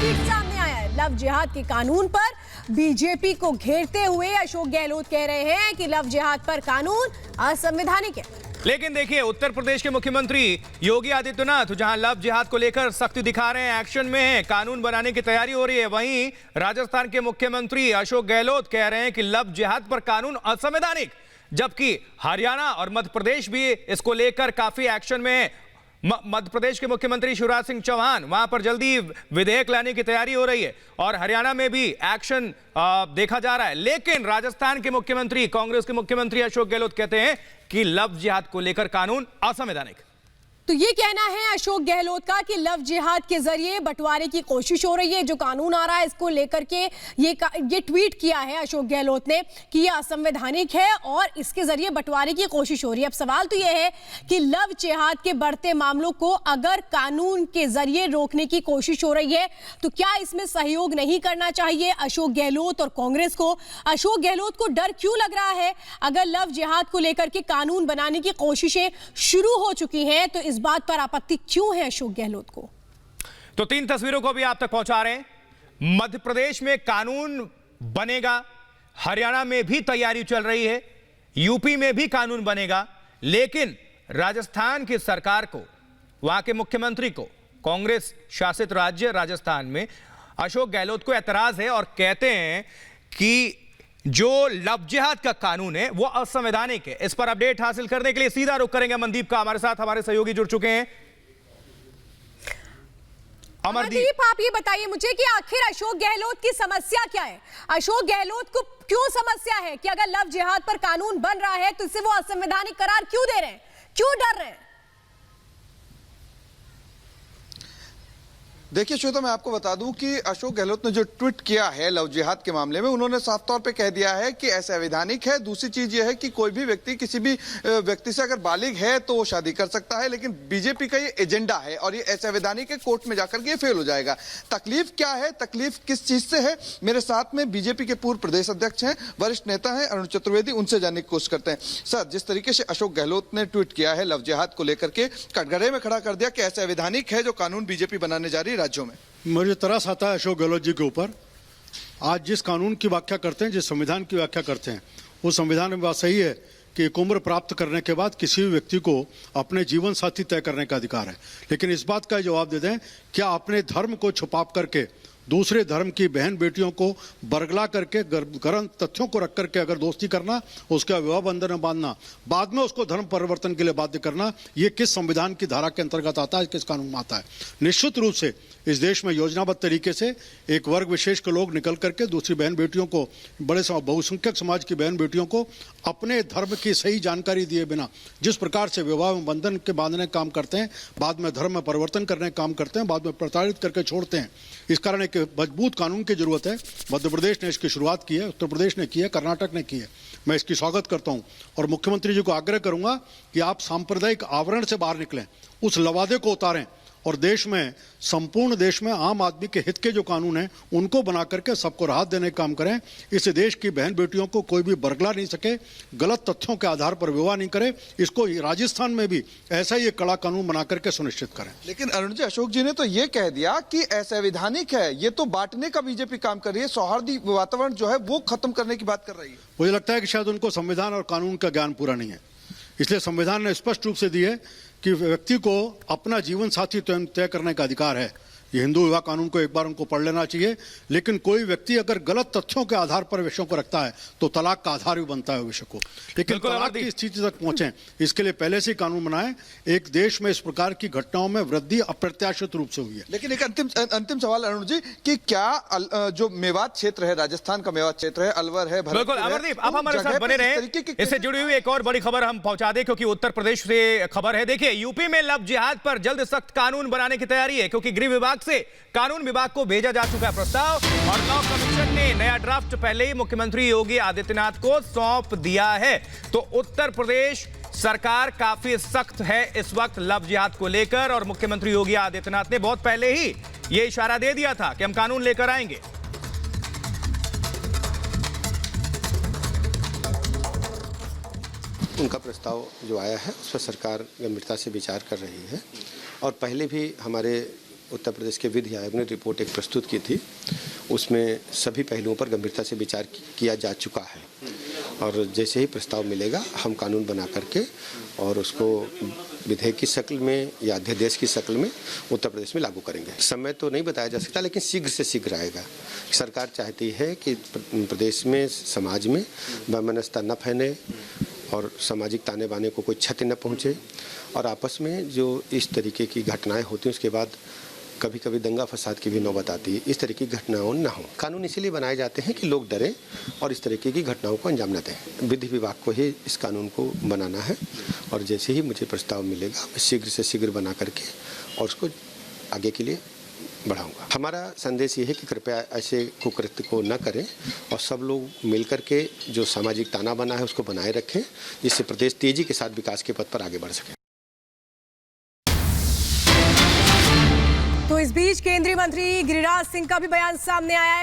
Tweet सामने आया है लव जिहाद के कानून पर। बीजेपी को घेरते हुए अशोक गहलोत कह रहे हैं कि लव जिहाद पर कानून असंवैधानिक है। लेकिन देखिए, उत्तर प्रदेश के मुख्यमंत्री योगी आदित्यनाथ जहां लव जिहाद को लेकर सख्ती दिखा रहे हैं, एक्शन में हैं, कानून बनाने की तैयारी हो रही है, वहीं राजस्थान के मुख्यमंत्री अशोक गहलोत कह रहे हैं कि लव जिहाद पर कानून असंवैधानिक। जबकि हरियाणा और मध्य प्रदेश भी इसको लेकर काफी एक्शन में है। मध्य प्रदेश के मुख्यमंत्री शिवराज सिंह चौहान, वहां पर जल्दी विधेयक लाने की तैयारी हो रही है और हरियाणा में भी एक्शन देखा जा रहा है। लेकिन राजस्थान के मुख्यमंत्री, कांग्रेस के मुख्यमंत्री अशोक गहलोत कहते हैं कि लव जिहाद को लेकर कानून असंवैधानिक। तो ये कहना है अशोक गहलोत का कि लव जिहाद के जरिए बंटवारे की कोशिश हो रही है। जो कानून आ रहा है इसको लेकर के ये ट्वीट किया है अशोक गहलोत ने कि ये असंवैधानिक है और इसके जरिए बंटवारे की कोशिश हो रही है। अब सवाल तो ये है कि लव जिहाद के बढ़ते मामलों को अगर कानून के जरिए रोकने की कोशिश हो रही है तो क्या इसमें सहयोग नहीं करना चाहिए अशोक गहलोत और कांग्रेस को? अशोक गहलोत को डर क्यों लग रहा है? अगर लव जिहाद को लेकर के कानून बनाने की कोशिशें शुरू हो चुकी हैं तो इस बात पर आपत्ति क्यों है अशोक गहलोत को? तो 3 तस्वीरों को भी आप तक पहुंचा रहे हैं। मध्य प्रदेश में कानून बनेगा, हरियाणा में भी तैयारी चल रही है, यूपी में भी कानून बनेगा, लेकिन राजस्थान की सरकार को, वहां के मुख्यमंत्री को, कांग्रेस शासित राज्य राजस्थान में अशोक गहलोत को एतराज है और कहते हैं कि जो लव जिहाद का कानून है वो असंवैधानिक है। इस पर अपडेट हासिल करने के लिए सीधा रुख करेंगे अमनदीप का। हमारे साथ हमारे सहयोगी जुड़ चुके हैं। अमरदीप, आप ये बताइए मुझे कि आखिर अशोक गहलोत की समस्या क्या है? अशोक गहलोत को क्यों समस्या है कि अगर लव जिहाद पर कानून बन रहा है तो इससे वो असंवैधानिक करार क्यों दे रहे हैं, क्यों डर रहे हैं? देखिए श्वेता, मैं आपको बता दूं कि अशोक गहलोत ने जो ट्वीट किया है लव जिहाद के मामले में, उन्होंने साफ तौर पे कह दिया है कि असंवैधानिक है। दूसरी चीज यह है कि कोई भी व्यक्ति किसी भी व्यक्ति से अगर बालिग है तो वो शादी कर सकता है, लेकिन बीजेपी का ये एजेंडा है और ये असंवैधानिक है, कोर्ट में जाकर के ये फेल हो जाएगा। तकलीफ क्या है, तकलीफ किस चीज से है? मेरे साथ में बीजेपी के पूर्व प्रदेश अध्यक्ष हैं, वरिष्ठ नेता हैं अरुण चतुर्वेदी, उनसे जानने की कोशिश करते हैं। सर, जिस तरीके से अशोक गहलोत ने ट्वीट किया है लव जिहाद को लेकर के, कटघरे में खड़ा कर दिया कि असंवैधानिक है जो कानून बीजेपी बनाने जा रही है राज्यों में। मुझे तरस आता है अशोक गहलोत जी के ऊपर। आज जिस कानून की व्याख्या करते हैं, जिस संविधान की व्याख्या करते हैं, वो संविधान में बात सही है कि एक उम्र प्राप्त करने के बाद किसी भी व्यक्ति को अपने जीवन साथी तय करने का अधिकार है। लेकिन इस बात का जवाब दे दें, क्या अपने धर्म को छुपा करके दूसरे धर्म की बहन बेटियों को बरगला करके गलत तथ्यों को रख करके अगर दोस्ती करना, उसका विवाह बंधन में बांधना, बाद में उसको धर्म परिवर्तन के लिए बाध्य करना, ये किस संविधान की धारा के अंतर्गत आता है, किस कानून में आता है? निश्चित रूप से इस देश में योजनाबद्ध तरीके से एक वर्ग विशेष के लोग निकल करके दूसरी बहन बेटियों को, बड़े बहुसंख्यक समाज की बहन बेटियों को अपने धर्म की सही जानकारी दिए बिना जिस प्रकार से विवाह में बंधन के बांधने का काम करते हैं, बाद में धर्म में परिवर्तन करने का काम करते हैं, बाद में प्रताड़ित करके छोड़ते हैं। इस कारण एक मजबूत कानून की जरूरत है। मध्य प्रदेश ने इसकी शुरुआत की है, उत्तर प्रदेश ने की है, कर्नाटक ने की है। मैं इसकी स्वागत करता हूं और मुख्यमंत्री जी को आग्रह करूंगा कि आप सांप्रदायिक आवरण से बाहर निकलें, उस लवादे को उतारें और देश में, संपूर्ण देश में आम आदमी के हित के जो कानून हैं उनको बना करके सबको राहत देने का काम करें। इस देश की बहन बेटियों को कोई भी बरगला नहीं सके, गलत तथ्यों के आधार पर विवाह नहीं करे। इसको राजस्थान में भी ऐसा ही एक कड़ा कानून बना करके सुनिश्चित करें। लेकिन अरुण जी, अशोक जी ने तो ये कह दिया कि असंवैधानिक है, ये तो बांटने का बीजेपी काम कर रही है, सौहार्द वातावरण जो है वो खत्म करने की बात कर रही है। मुझे लगता है कि शायद उनको संविधान और कानून का ज्ञान पूरा नहीं है। इसलिए संविधान ने स्पष्ट रूप से दी है कि व्यक्ति को अपना जीवन साथी तय करने का अधिकार है। ये हिंदू विवाह कानून को एक बार उनको पढ़ लेना चाहिए। लेकिन कोई व्यक्ति अगर गलत तथ्यों के आधार पर विषयों को रखता है तो तलाक का आधार भी बनता है विषय को। लेकिन तलाक की स्थिति तक पहुंचे, इसके लिए पहले से ही कानून बनाए। एक देश में इस प्रकार की घटनाओं में वृद्धि अप्रत्याशित रूप से हुई है। लेकिन एक अंतिम सवाल अरुण जी, कि क्या जो मेवात क्षेत्र है, राजस्थान का मेवात क्षेत्र है, अलवर है, बिल्कुल अमरदीप, आप हमारे साथ बने रहे। इससे जुड़ी हुई एक और बड़ी खबर हम पहुंचा दें, क्योंकि उत्तर प्रदेश से खबर है। देखिए, यूपी में लव जिहाद पर जल्द सख्त कानून बनाने की तैयारी है, क्योंकि गृह विभाग से कानून विभाग को भेजा जा चुका है प्रस्ताव और लॉ कमीशन ने नया ड्राफ्ट पहले ही मुख्यमंत्री योगी आदित्यनाथ को सौंप दिया है। तो उत्तर प्रदेश सरकार काफी सख्त है इस वक्त लव जिहाद को लेकर और मुख्यमंत्री योगी आदित्यनाथ ने बहुत पहले ही यह इशारा दे दिया था कि हम कानून लेकर आएंगे। उनका प्रस्ताव जो आया है उस पर सरकार गंभीरता से विचार कर रही है और पहले भी हमारे उत्तर प्रदेश के विधि आयोग ने रिपोर्ट एक प्रस्तुत की थी, उसमें सभी पहलुओं पर गंभीरता से विचार किया जा चुका है और जैसे ही प्रस्ताव मिलेगा हम कानून बना करके और उसको विधेयक की शक्ल में या अध्यादेश की शक्ल में उत्तर प्रदेश में लागू करेंगे। समय तो नहीं बताया जा सकता, लेकिन शीघ्र से शीघ्र आएगा। सरकार चाहती है कि प्रदेश में, समाज में वैमनस्यता न फैले और सामाजिक ताने बाने को कोई क्षति न पहुंचे और आपस में जो इस तरीके की घटनाएं होती हैं उसके बाद कभी कभी दंगा फसाद की भी नौबत आती है, इस तरह की घटनाओं न हो। कानून इसीलिए बनाए जाते हैं कि लोग डरें और इस तरीके की घटनाओं को अंजाम न दें। विधि विभाग को ही इस कानून को बनाना है और जैसे ही मुझे प्रस्ताव मिलेगा मैं शीघ्र से शीघ्र बना करके और उसको आगे के लिए बढ़ाऊंगा। हमारा संदेश ये है कि कृपया ऐसे कुकृत्य को न करें और सब लोग मिलकर के जो सामाजिक ताना बना है उसको बनाए रखें, जिससे प्रदेश तेजी के साथ विकास के पथ पर आगे बढ़ सके। तो इस बीच केंद्रीय मंत्री गिरिराज सिंह का भी बयान सामने आया है।